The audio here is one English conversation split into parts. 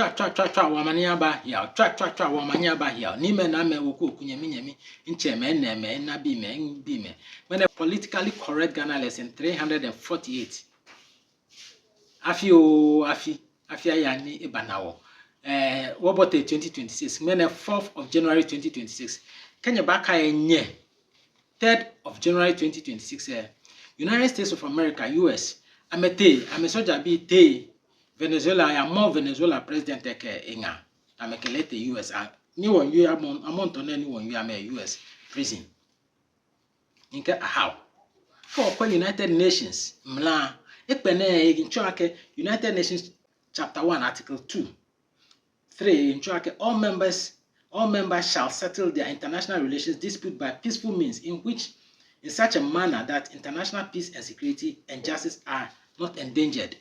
twa wamania ba ya twa wamania ba ya ni me na me woku kunyemi nche me na bi me when a politically correct Ghana lesson 348 afi ayani ibanawo wobote 2026 when 4th of January 2026 Kenya baka enye 3rd of January 2026 United States of America US amesoja bi te Venezuela ya more Venezuela president eke inga amekelete US ni won yu amount on ni won yu ame US prison nke how for United Nations mla ekpene nchoake United Nations chapter 1 article 2 3 nchoake all members shall settle their international relations dispute by peaceful means in such a manner that international peace and security and justice are not endangered.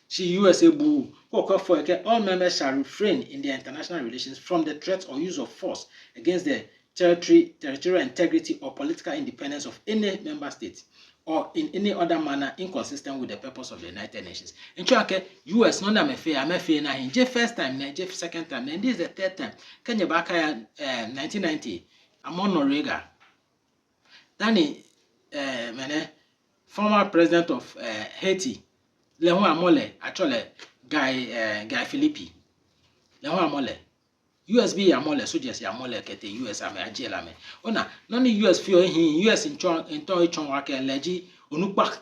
She USA Boo, all members shall refrain in their international relations from the threat or use of force against the territorial integrity or political independence of any member state or in any other manner inconsistent with the purpose of the United Nations. In Chuake, US no na mefe na hinje first time na hinje second time and this is the third time. Kenya baka 1990 Amon Noriega. Dani former president of Haiti. Leho amole actually Guy Philippi. Leho amole USB amole soldiers amole kete US ame ajela me. Ona noni US fio US into ichon wake leji onukpa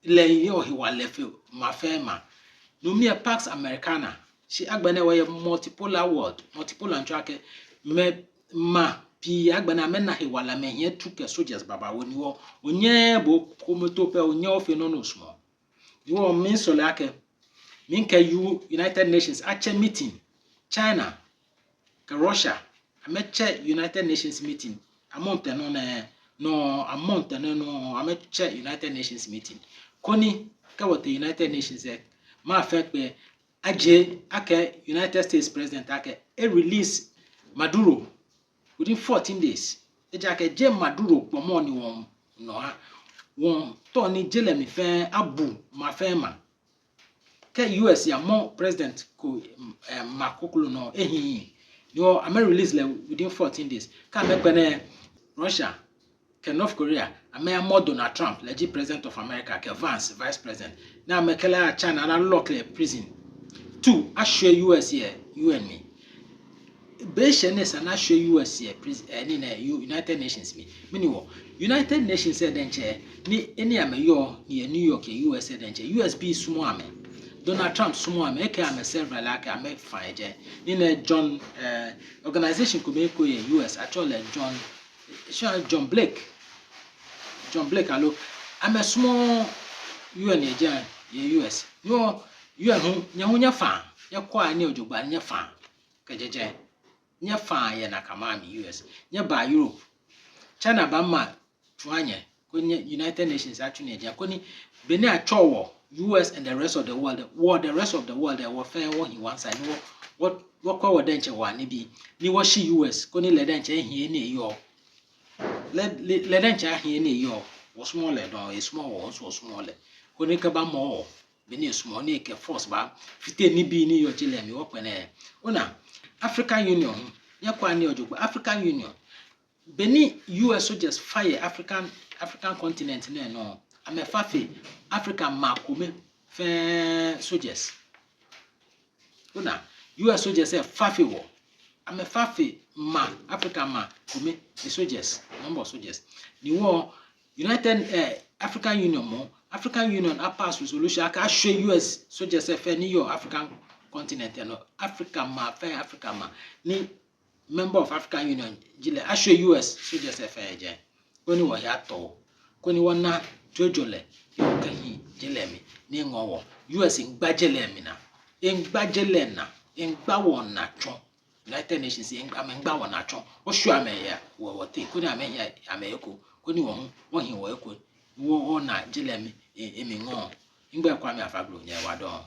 le yo hiwa lefe mafema. No me Pax Americana. She agbene we multipolar world, multipolar nchake me ma pi agbena mena hiwa la me ye tuke soldiers baba woni wo onye bo komotope onye ofe no no small. You want mean so like minka United Nations ache meeting China ka Russia ameche United Nations meeting amount no ameche United Nations meeting koni ka what the United Nations ma affect be aje ake United States president ake release Maduro within 14 days eje ake je Maduro pomo ni won no ha won to ni jelemi fe abu ma fe ma ke US ya mo president ko makokolo no ehin yo am release le within 14 days ka me pene Russia ke North Korea am more Donald Trump legit president of America ke Vance vice president na me kala China na lock le prison 2 assure US here you and me be shenesa na assure US here prison na United Nations me wo United Nations said denche ni eni ameyo ni New York US said denche USB sumo ame Donald Trump sumo ame eke ame several ake ame faje ni na John organization ko be ko US actually John Blake allo ame sumo UN eja US yo UN hu nya fa ya kwa ni ojogba nya fa kejeje nya fa ya na kama US nya ba Europe China ba ma tuanye kwenye United Nations actually eja koni beni achowo US and the rest of the world the rest of the world they were fair what he wants I know what kwa denche wa ni bi ni wo shi US koni le denche hie ni yo le denche hie ni yo wo small le don e small wo so small le koni ka ba mo beni small ni ke force ba fite ni bi ni yo chile mi wo pene ona African Union yakwa ni ojogbo African Union Beni US soldiers fire African continent no amefafe Africa makome fe soldiers una US soldiers say fafe wo amefafe ma Africa ma kome the soldiers number of soldiers the war United African Union a pass resolution aka show US soldiers fe ni your African continent no Africa ma ni member of African Union jile asho US soldiers FAJ koni wo ya to koni wona jojole yo kahi jile mi ni ngowo US ngbajele mi na ngbajele na ngba wona twa United Nations ngba wona twa wo shu ameya wo te koni ameya ameyeko koni wo hin wo eko wo na jile mi emi ngo ngba kwa mi afaglo nya wado